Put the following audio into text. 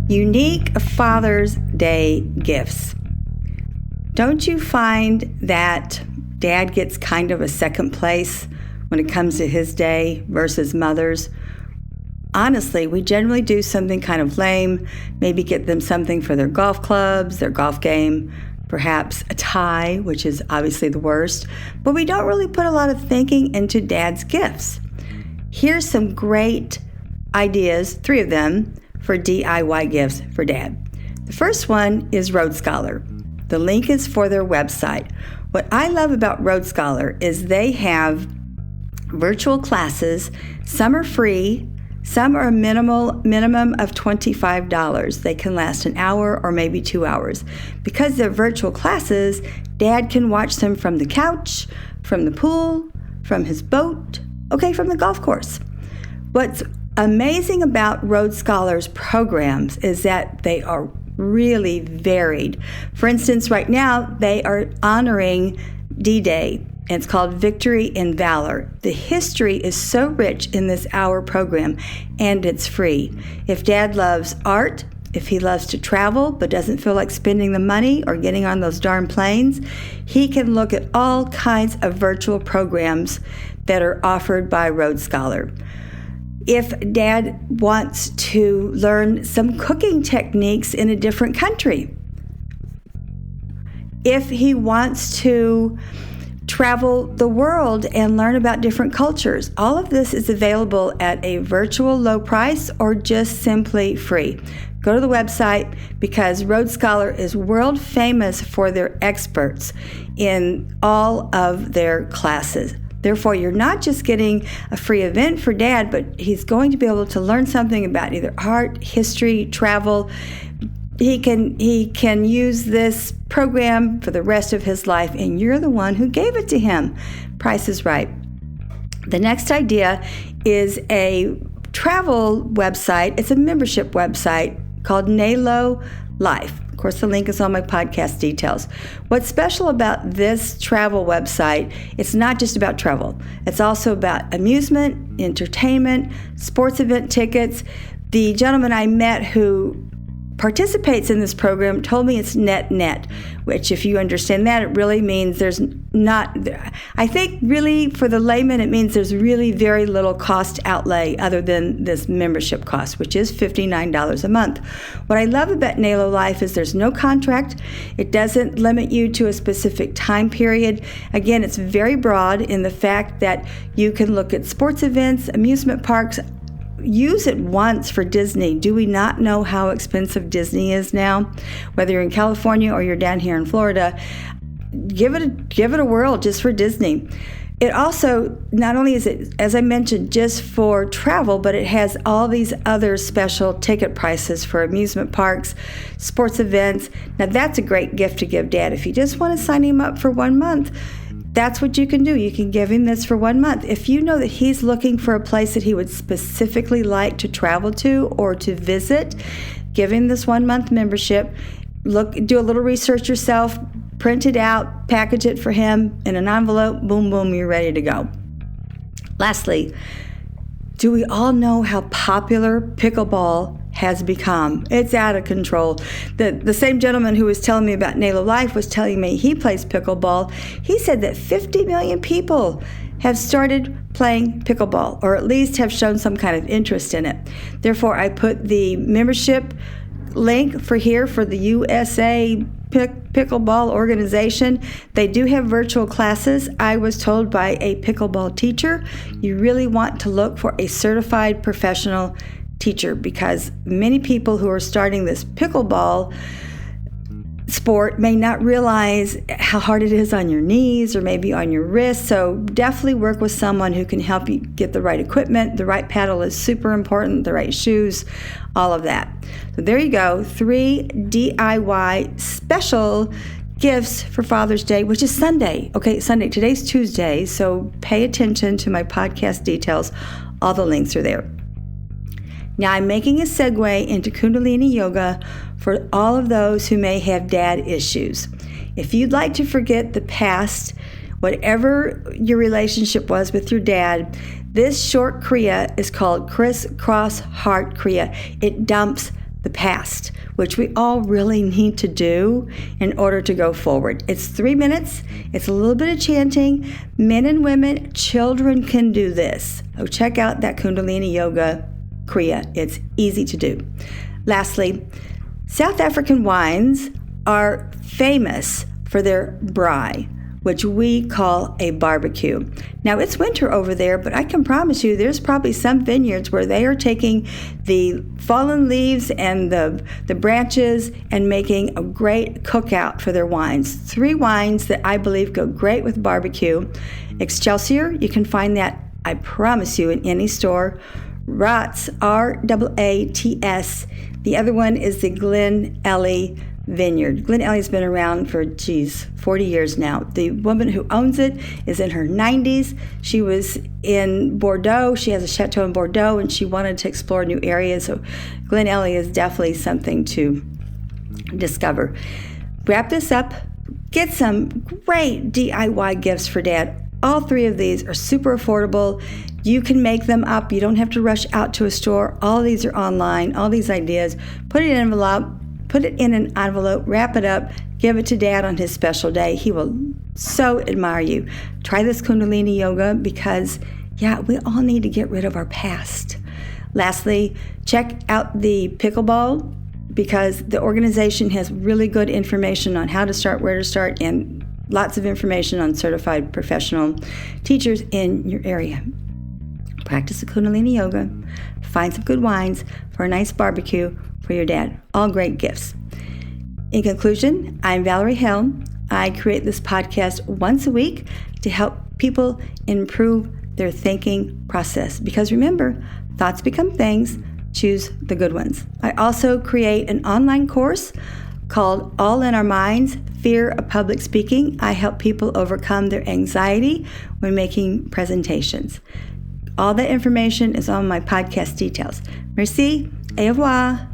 Unique Father's Day gifts. Don't you find that Dad gets kind of a second place when it comes to his day versus Mother's? Honestly, we generally do something kind of lame, maybe get them something for their golf clubs, their golf game, perhaps a tie, which is obviously the worst, but we don't really put a lot of thinking into Dad's gifts. Here's some great ideas, 3 of them, for DIY gifts for Dad. The first one is Road Scholar. The link is for their website. What I love about Road Scholar is they have virtual classes. Some are free, some are a minimum of $25. They can last an hour or maybe 2 hours. Because they're virtual classes, Dad can watch them from the couch, from the pool, from his boat, from the golf course. What's amazing about Road Scholar's programs is that they are really varied. For instance, right now they are honoring D-Day, and it's called Victory in Valor. The history is so rich in this hour program, and it's free. If Dad loves art, if he loves to travel but doesn't feel like spending the money or getting on those darn planes, he can look at all kinds of virtual programs that are offered by Road Scholar. If Dad wants to learn some cooking techniques in a different country, if he wants to travel the world and learn about different cultures, all of this is available at a virtual low price or just simply free. Go to the website because Road Scholar is world famous for their experts in all of their classes. Therefore, you're not just getting a free event for Dad, but he's going to be able to learn something about either art, history, travel. He can use this program for the rest of his life, and you're the one who gave it to him. Price is right. The next idea is a travel website. It's a membership website called NALO Life. Of course, the link is on my podcast details. What's special about this travel website, it's not just about travel. It's also about amusement, entertainment, sports event tickets. The gentleman I met who participates in this program told me it's net, which if you understand that, it really means there's not, I think really for the layman, it means there's really very little cost outlay other than this membership cost, which is $59 a month. What I love about NALO Life is there's no contract. It doesn't limit you to a specific time period. Again, it's very broad in the fact that you can look at sports events, amusement parks. Use it once for Disney. Do we not know how expensive Disney is now? Whether you're in California or you're down here in Florida, give it a whirl just for Disney. It also, not only is it, as I mentioned, just for travel, but it has all these other special ticket prices for amusement parks, sports events. Now that's a great gift to give Dad. If you just want to sign him up for 1 month, that's what you can do. You can give him this for 1 month. If you know that he's looking for a place that he would specifically like to travel to or to visit, give him this 1 month membership. Do a little research yourself, print it out, package it for him in an envelope, boom, boom, you're ready to go. Lastly, do we all know how popular pickleball has become? It's out of control. The same gentleman who was telling me about NALO Life was telling me he plays pickleball. He said that 50 million people have started playing pickleball, or at least have shown some kind of interest in it. Therefore, I put the membership link for the USA Pickleball organization. They do have virtual classes. I was told by a pickleball teacher, you really want to look for a certified professional teacher, because many people who are starting this pickleball sport may not realize how hard it is on your knees or maybe on your wrists. So definitely work with someone who can help you get the right equipment. The right paddle is super important, the right shoes, all of that. So there you go, 3 DIY special gifts for Father's Day, which is Sunday. Okay, Sunday. Today's Tuesday, so pay attention to my podcast details. All the links are there. Now I'm making a segue into Kundalini Yoga for all of those who may have dad issues. If you'd like to forget the past, whatever your relationship was with your dad, this short Kriya is called Crisscross Heart Kriya. It dumps the past, which we all really need to do in order to go forward. It's 3 minutes. It's a little bit of chanting. Men and women, children can do this. So check out that Kundalini Yoga Kriya. It's easy to do. Lastly, South African wines are famous for their braai, which we call a barbecue. Now, it's winter over there, but I can promise you there's probably some vineyards where they are taking the fallen leaves and the branches and making a great cookout for their wines. 3 wines that I believe go great with barbecue. Excelsior, you can find that, I promise you, in any store. Raats, R-A-A-T-S. The other one is the Glen Elly Vineyard. Glen Elly's been around for, 40 years now. The woman who owns it is in her 90s. She was in Bordeaux. She has a chateau in Bordeaux, and she wanted to explore new areas. So Glen Elly is definitely something to discover. Wrap this up. Get some great DIY gifts for Dad. All 3 of these are super affordable. You can make them up. You don't have to rush out to a store. All of these are online. All these ideas. Put it in an envelope, wrap it up, give it to Dad on his special day. He will so admire you. Try this Kundalini Yoga because, we all need to get rid of our past. Lastly, check out the Pickleball because the organization has really good information on how to start, where to start, and lots of information on certified professional teachers in your area. Practice the Kundalini Yoga. Find some good wines for a nice barbecue for your dad. All great gifts. In conclusion, I'm Valerie Hill. I create this podcast once a week to help people improve their thinking process. Because remember, thoughts become things. Choose the good ones. I also create an online course called All in Our Minds, Fear of Public Speaking. I help people overcome their anxiety when making presentations. All that information is on my podcast details. Merci, au revoir.